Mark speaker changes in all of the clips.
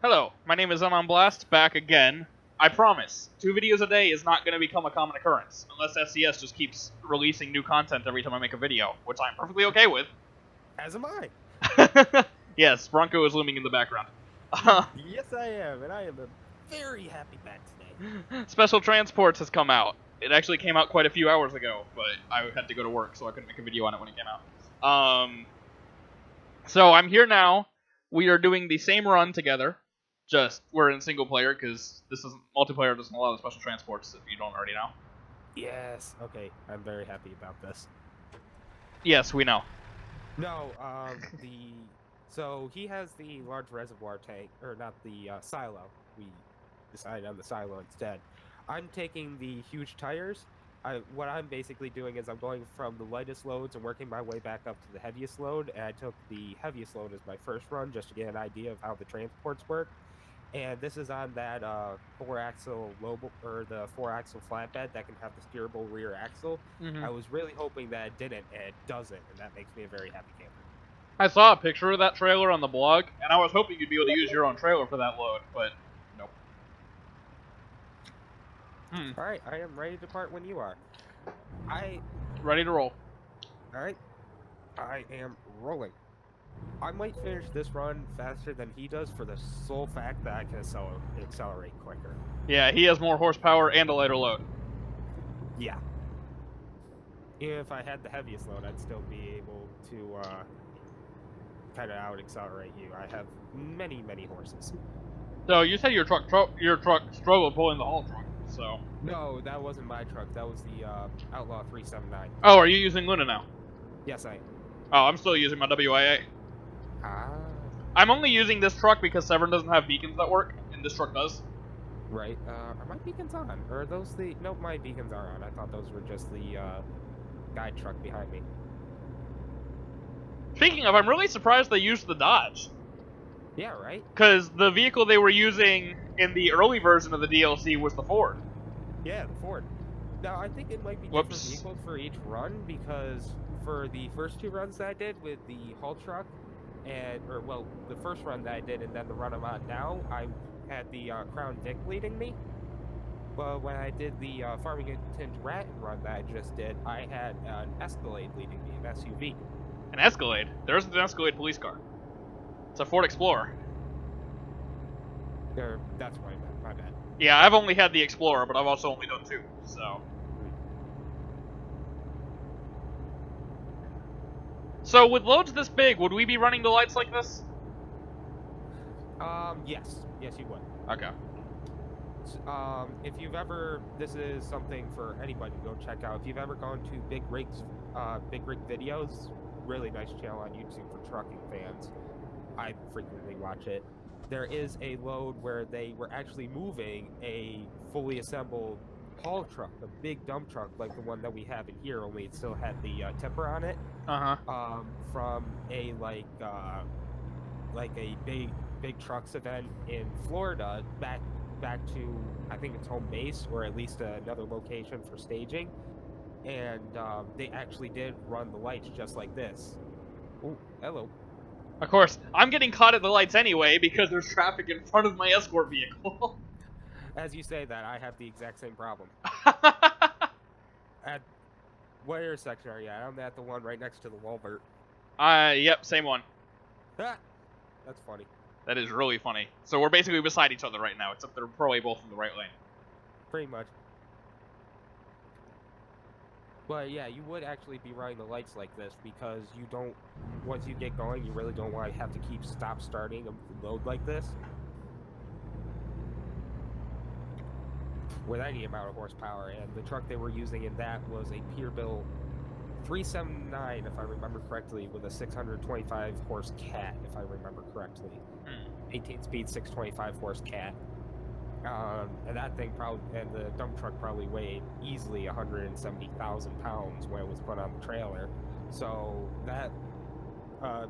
Speaker 1: Hello, my name is Unon Blast, back again. I promise, 2 videos a day is not going to become a common occurrence, unless SCS just keeps releasing new content every time I make a video, which I'm perfectly okay with.
Speaker 2: As am I.
Speaker 1: Yes, Bronco is looming in the background.
Speaker 2: Yes, I am, and I am a very happy back today.
Speaker 1: Special Transports has come out. It actually came out quite a few hours ago, but I had to go to work, so I couldn't make a video on it when it came out. So I'm here now. We are doing the same run together. Just, we're in single player, because this isn't multiplayer, doesn't allow the special transports, if you don't already know.
Speaker 2: Yes, okay, I'm very happy about this.
Speaker 1: Yes, we know.
Speaker 2: No, so he has the large reservoir tank, or not the silo. We decided on the silo instead. I'm taking the huge tires. What I'm basically doing is I'm going from the lightest loads and working my way back up to the heaviest load, and I took the heaviest load as my first run just to get an idea of how the transports work. And this is on that 4-axle or the 4-axle flatbed that can have the steerable rear axle. I was really hoping that it didn't, and it doesn't, and that makes me a very happy camper.
Speaker 1: I saw a picture of that trailer on the blog, and I was hoping you'd be able to use your own trailer for that load, but nope.
Speaker 2: Alright, I am ready to part when you are.
Speaker 1: Ready to roll.
Speaker 2: Alright, I am rolling. I might finish this run faster than he does for the sole fact that I can accelerate quicker.
Speaker 1: Yeah, he has more horsepower and a lighter load.
Speaker 2: Yeah. Even if I had the heaviest load, I'd still be able to kind of out-accelerate you. I have many, many horses.
Speaker 1: So you said your truck struggled pulling the haul truck, so...
Speaker 2: No, that wasn't my truck. That was the Outlaw 379.
Speaker 1: Oh, are you using Luna now?
Speaker 2: Yes, I am.
Speaker 1: Oh, I'm still using my WIA.
Speaker 2: Ah.
Speaker 1: I'm only using this truck because Severn doesn't have beacons that work, and this truck does.
Speaker 2: Right. Are my beacons on? Or are those the... Nope, my beacons are on. I thought those were just the guide truck behind me.
Speaker 1: Speaking of, I'm really surprised they used the Dodge.
Speaker 2: Yeah, right?
Speaker 1: Because the vehicle they were using in the early version of the DLC was the Ford.
Speaker 2: Yeah, the Ford. Now, I think it might be different vehicles for each run, because for the first 2 runs that I did with the haul truck, the first run that I did and then the run I'm on now, I had the Crown Vic leading me. But when I did the Farmington Rat run that I just did, I had an Escalade leading me, an SUV.
Speaker 1: An Escalade? There isn't an Escalade police car. It's a Ford Explorer.
Speaker 2: That's what I meant, my bad.
Speaker 1: Yeah, I've only had the Explorer, but I've also only done 2, so... So, with loads this big, would we be running the lights like this?
Speaker 2: Yes. Yes, you would.
Speaker 1: Okay.
Speaker 2: If you've ever... This is something for anybody to go check out. If you've ever gone to Big Rig videos, really nice channel on YouTube for trucking fans. I frequently watch it. There is a load where they were actually moving a fully assembled haul truck, a big dump truck like the one that we have in here, only it still had the tipper on it. From a like a big trucks event in Florida back to, I think it's home base, or at least another location for staging, and they actually did run the lights just like this. Oh, hello.
Speaker 1: Of course, I'm getting caught at the lights anyway because there's traffic in front of my escort vehicle.
Speaker 2: As you say that, I have the exact same problem. At what intersection are you at? I'm at the one right next to the Walbert.
Speaker 1: Yep, same one.
Speaker 2: Ah, that's funny.
Speaker 1: That is really funny. So we're basically beside each other right now, except they're probably both in the right lane.
Speaker 2: Pretty much. But yeah, you would actually be running the lights like this because you don't, once you get going, you really don't want to have to keep starting a load like this. With any amount of horsepower, and the truck they were using in that was a Peterbilt 379, if I remember correctly, with a 625 horse cat, if I remember correctly. 18-speed 625 horse cat. And that thing and the dump truck probably weighed easily 170,000 pounds when it was put on the trailer. So that,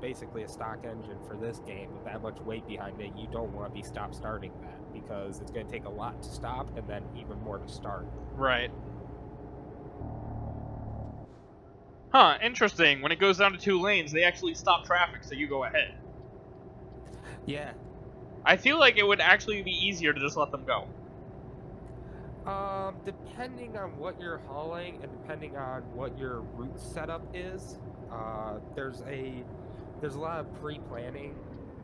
Speaker 2: basically a stock engine for this game with that much weight behind it, you don't want to be starting that, because it's going to take a lot to stop and then even more to start.
Speaker 1: Right. Huh, interesting. When it goes down to 2 lanes, they actually stop traffic so you go ahead.
Speaker 2: Yeah.
Speaker 1: I feel like it would actually be easier to just let them go.
Speaker 2: Depending on what you're hauling and depending on what your route setup is, there's a lot of pre-planning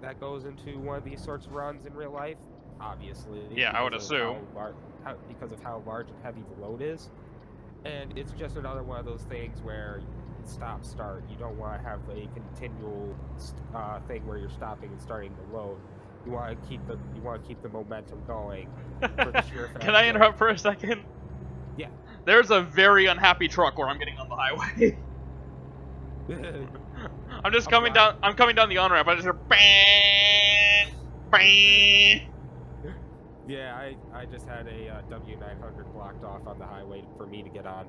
Speaker 2: that goes into one of these sorts of runs in real life. Obviously,
Speaker 1: Yeah, I would
Speaker 2: because of
Speaker 1: assume.
Speaker 2: because of how large and heavy the load is, and it's just another one of those things where stop start. You don't want to have a continual thing where you're stopping and starting the load. You want to keep the momentum going. For the sheer fact
Speaker 1: Can I
Speaker 2: that-
Speaker 1: interrupt for a second?
Speaker 2: Yeah.
Speaker 1: There's a very unhappy truck where I'm getting on the highway. I'm just coming down. I'm coming down the on ramp. I just hear bang, bang.
Speaker 2: Yeah, I just had a W900 blocked off on the highway for me to get on.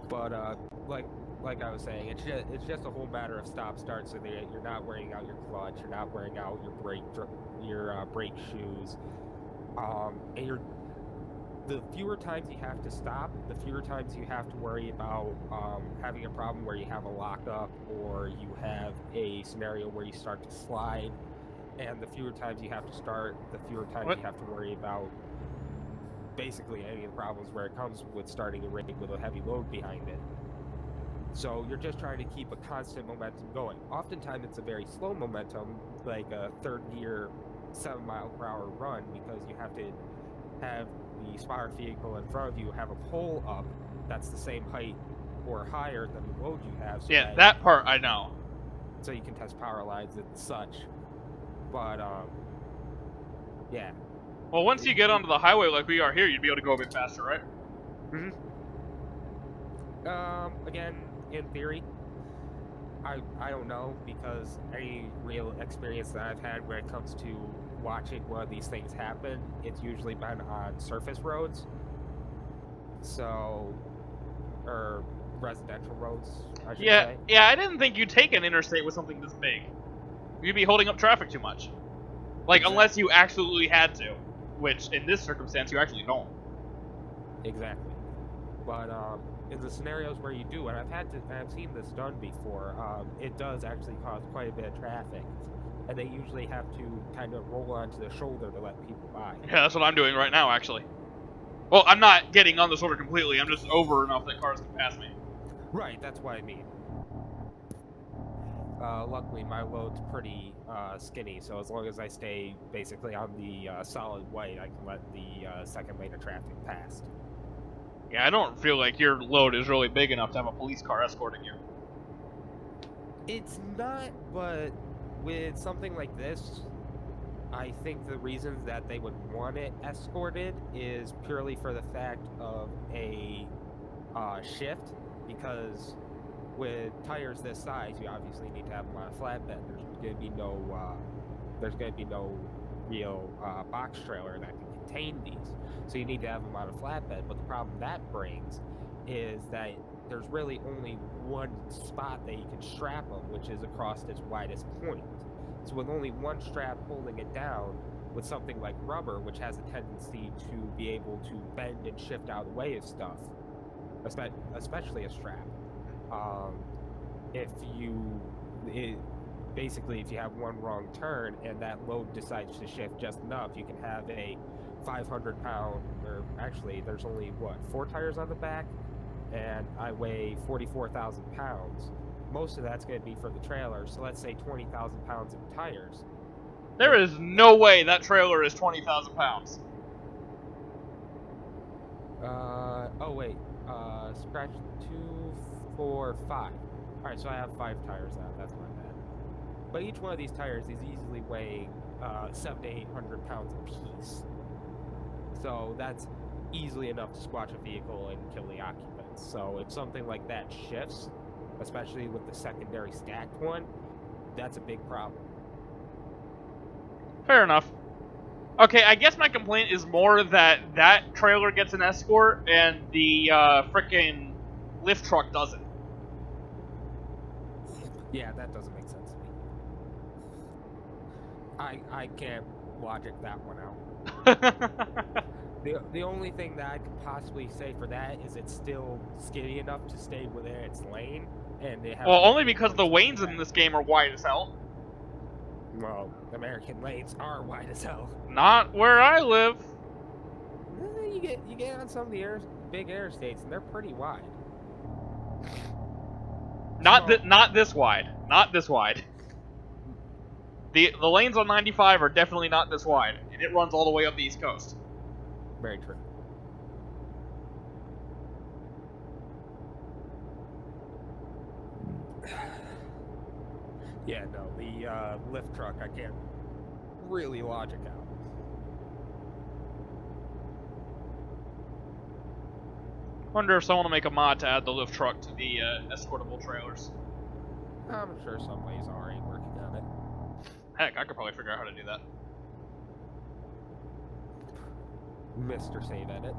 Speaker 2: But like I was saying, it's just a whole matter of stop start, so that you're not wearing out your clutch, you're not wearing out your brake shoes, and the fewer times you have to stop, the fewer times you have to worry about having a problem where you have a lockup or you have a scenario where you start to slide, and the fewer times you have to start, the fewer times you have to worry about basically any of the problems where it comes with starting a rig with a heavy load behind it. So you're just trying to keep a constant momentum going. Oftentimes it's a very slow momentum, like a third gear 7 mile per hour run, because you have to have the spotter vehicle in front of you have a pole up that's the same height or higher than the load you have. So
Speaker 1: Yeah, that part I know.
Speaker 2: So you can test power lines and such. But yeah.
Speaker 1: Well, once you get onto the highway like we are here, you'd be able to go a bit faster, right?
Speaker 2: Mm-hmm. Again, in theory, I don't know, because any real experience that I've had when it comes to watching one of these things happen, it's usually been on surface roads. So, or residential roads, I should say.
Speaker 1: Yeah, I didn't think you'd take an interstate with something this big. You'd be holding up traffic too much. Like,
Speaker 2: Exactly.
Speaker 1: unless you absolutely had to. Which, in this circumstance, you actually don't.
Speaker 2: Exactly. But in the scenarios where you do, and I've seen this done before, it does actually cause quite a bit of traffic, and they usually have to kind of roll onto the shoulder to let people by.
Speaker 1: Yeah, that's what I'm doing right now, actually. Well, I'm not getting on the shoulder completely. I'm just over enough that cars can pass me.
Speaker 2: Right, that's what I mean. Luckily, my load's pretty skinny, so as long as I stay basically on the solid white, I can let the second lane of traffic pass.
Speaker 1: Yeah, I don't feel like your load is really big enough to have a police car escorting you.
Speaker 2: It's not, but with something like this, I think the reasons that they would want it escorted is purely for the fact of a shift, because with tires this size, you obviously need to have them on a flatbed. There's going to be no real box trailer that can contain these, so you need to have them on a flatbed. But the problem that brings is that there's really only one spot that you can strap them, which is across its widest point. So with only one strap holding it down, with something like rubber, which has a tendency to be able to bend and shift out of the way of stuff, especially a strap. Basically, if you have one wrong turn and that load decides to shift just enough, you can have a 500-pound, or actually, there's only, 4 tires on the back? And I weigh 44,000 pounds. Most of that's going to be for the trailer, so let's say 20,000 pounds of tires.
Speaker 1: There is no way that trailer is 20,000 pounds.
Speaker 2: Oh wait, scratch 2, 4, 5. Alright, so I have 5 tires now, that's my bad. But each one of these tires is easily weighing 700 to 800 pounds apiece. So that's easily enough to squash a vehicle and kill the occupants. So if something like that shifts, especially with the secondary stacked one, that's a big problem.
Speaker 1: Fair enough. Okay, I guess my complaint is more that that trailer gets an escort and the frickin' lift truck doesn't.
Speaker 2: Yeah, that doesn't make sense to me. I can't logic that one out. The only thing that I could possibly say for that is it's still skinny enough to stay within its lane, and it has.
Speaker 1: Well, only because the lanes in this game are wide as hell.
Speaker 2: Well, American lanes are wide as hell.
Speaker 1: Not where I live.
Speaker 2: You get on some of the big interstates, and they're pretty wide.
Speaker 1: Not this wide. Not this wide. The lanes on 95 are definitely not this wide, and it runs all the way up the East Coast.
Speaker 2: Very true. Yeah, no, the lift truck, I can't really logic out.
Speaker 1: Wonder if someone will make a mod to add the lift truck to the escortable trailers.
Speaker 2: I'm sure somebody's already working on it.
Speaker 1: Heck, I could probably figure out how to do that.
Speaker 2: Mr. Save Edit.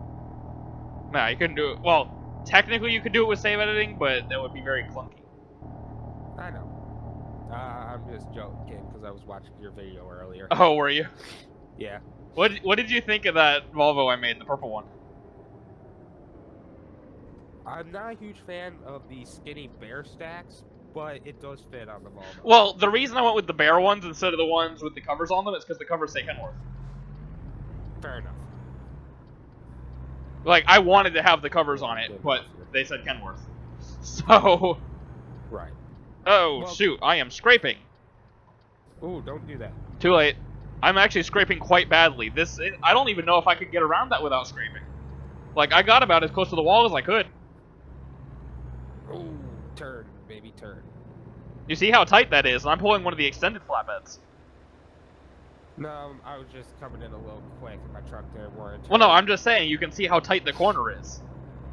Speaker 1: Nah, you couldn't do it. Well, technically you could do it with save editing, but that would be very clunky.
Speaker 2: I know. I'm just joking because I was watching your video earlier.
Speaker 1: Oh, were you?
Speaker 2: Yeah.
Speaker 1: What did you think of that Volvo I made, the purple one?
Speaker 2: I'm not a huge fan of the skinny bear stacks, but it does fit on the Volvo.
Speaker 1: Well, the reason I went with the bear ones instead of the ones with the covers on them is because the covers say Kenworth.
Speaker 2: Fair enough.
Speaker 1: Like, I wanted to have the covers on it, but they said Kenworth. So...
Speaker 2: Right.
Speaker 1: Oh,
Speaker 2: Well,
Speaker 1: shoot, I am scraping.
Speaker 2: Ooh, don't do that.
Speaker 1: Too late. I'm actually scraping quite badly. I don't even know if I could get around that without scraping. Like, I got about as close to the wall as I could.
Speaker 2: Ooh, turn, baby, turn.
Speaker 1: You see how tight that is, and I'm pulling one of the extended flatbeds.
Speaker 2: No, I was just coming in a little quick, and my truck didn't warrant.
Speaker 1: Well, no, I'm just saying, you can see how tight the corner is.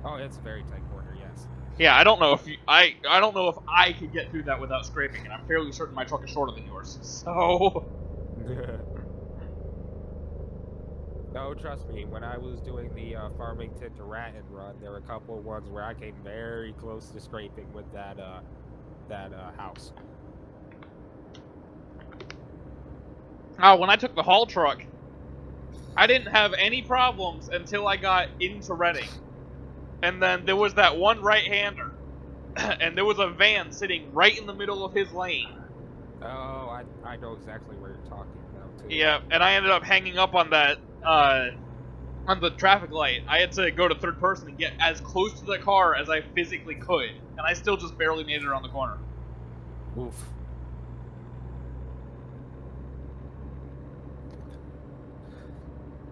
Speaker 2: Oh, it's a very tight corner, yes.
Speaker 1: Yeah, I don't know if I don't know if I could get through that without scraping, and I'm fairly certain my truck is shorter than yours. So...
Speaker 2: No, trust me, when I was doing the Farmington to Ratton run, there were a couple of ones where I came very close to scraping with that house.
Speaker 1: Oh, when I took the haul truck, I didn't have any problems until I got into Reading. And then there was that one right-hander, and there was a van sitting right in the middle of his lane.
Speaker 2: Oh, I know exactly where you're talking about, too.
Speaker 1: Yeah, and I ended up hanging up on that, on the traffic light. I had to go to third person and get as close to the car as I physically could, and I still just barely made it around the corner.
Speaker 2: Oof.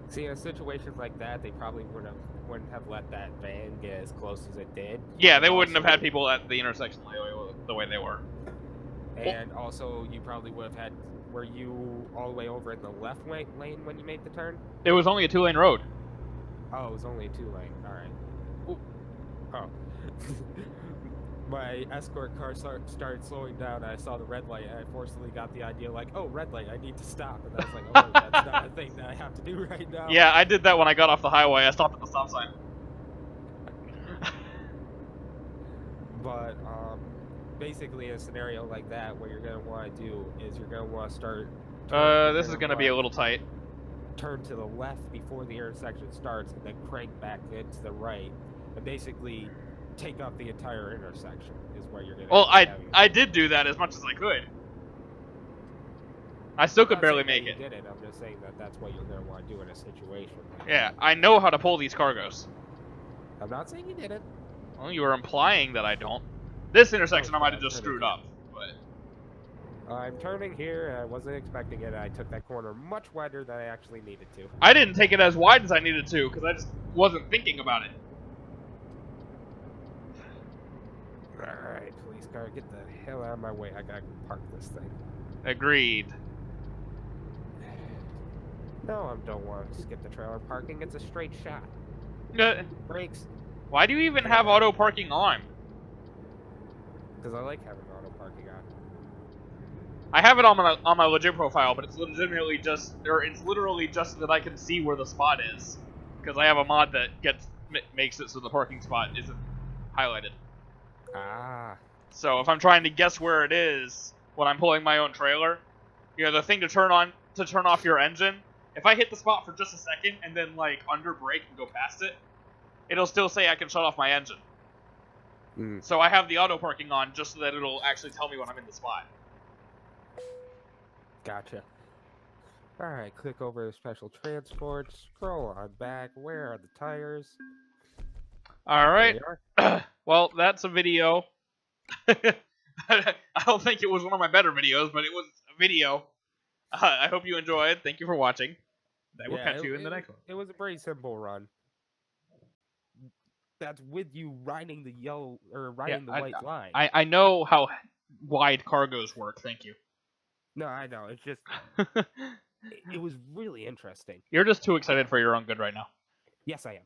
Speaker 2: See, in situations like that, they probably wouldn't have let that van get as close as it did.
Speaker 1: Yeah, they wouldn't have had people at the intersection the way they were.
Speaker 2: And also, you probably would have had... Were you all the way over in the left lane when you made the turn?
Speaker 1: It was only a 2-lane road.
Speaker 2: Oh, it was only a 2-lane. Alright. Oh. My escort car started slowing down, and I saw the red light, and I forcibly got the idea, like, oh, red light, I need to stop. And I was like, oh, that's not a thing that I have to do right now.
Speaker 1: Yeah, I did that when I got off the highway. I stopped at the stop sign.
Speaker 2: But, basically, a scenario like that, what you're going to want to do is you're going to want to start...
Speaker 1: This is going to be a little tight.
Speaker 2: Turn to the left before the intersection starts, and then crank back into the right, and basically take up the entire intersection is where you're going to...
Speaker 1: Well, I did do that as much as I could. I still could barely make it.
Speaker 2: You didn't. I'm just saying that that's what you're going to want to do in a situation.
Speaker 1: Yeah, I know how to pull these cargos.
Speaker 2: I'm not saying you didn't.
Speaker 1: Well, you were implying that I don't. This intersection I might have just screwed up, but...
Speaker 2: I'm turning here, and I wasn't expecting it, and I took that corner much wider than I actually needed to.
Speaker 1: I didn't take it as wide as I needed to, because I just wasn't thinking about it.
Speaker 2: Alright, police car, get the hell out of my way. I gotta park this thing.
Speaker 1: Agreed.
Speaker 2: No, I don't want to skip the trailer parking. It's a straight shot. Brakes.
Speaker 1: Why do you even have auto parking on?
Speaker 2: Because I like having auto parking on.
Speaker 1: I have it on my legit profile, but it's legitimately just, or it's literally just that I can see where the spot is, because I have a mod that makes it so the parking spot isn't highlighted.
Speaker 2: Ah.
Speaker 1: So if I'm trying to guess where it is when I'm pulling my own trailer, you know, the thing to turn off your engine. If I hit the spot for just a second and then like under brake and go past it, it'll still say I can shut off my engine. So I have the auto parking on just so that it'll actually tell me when I'm in the spot.
Speaker 2: Gotcha. Alright, click over to special transport, scroll on back, where are the tires?
Speaker 1: Alright.
Speaker 2: There they are.
Speaker 1: Well, that's a video. I don't think it was one of my better videos, but it was a video. I hope you enjoyed. Thank you for watching. I will catch you in the next one.
Speaker 2: It was a pretty simple run. That's with you riding the yellow or riding the white line.
Speaker 1: I know how wide cargos work. Thank you.
Speaker 2: No, I know. It's just it was really interesting.
Speaker 1: You're just too excited for your own good right now.
Speaker 2: Yes, I am.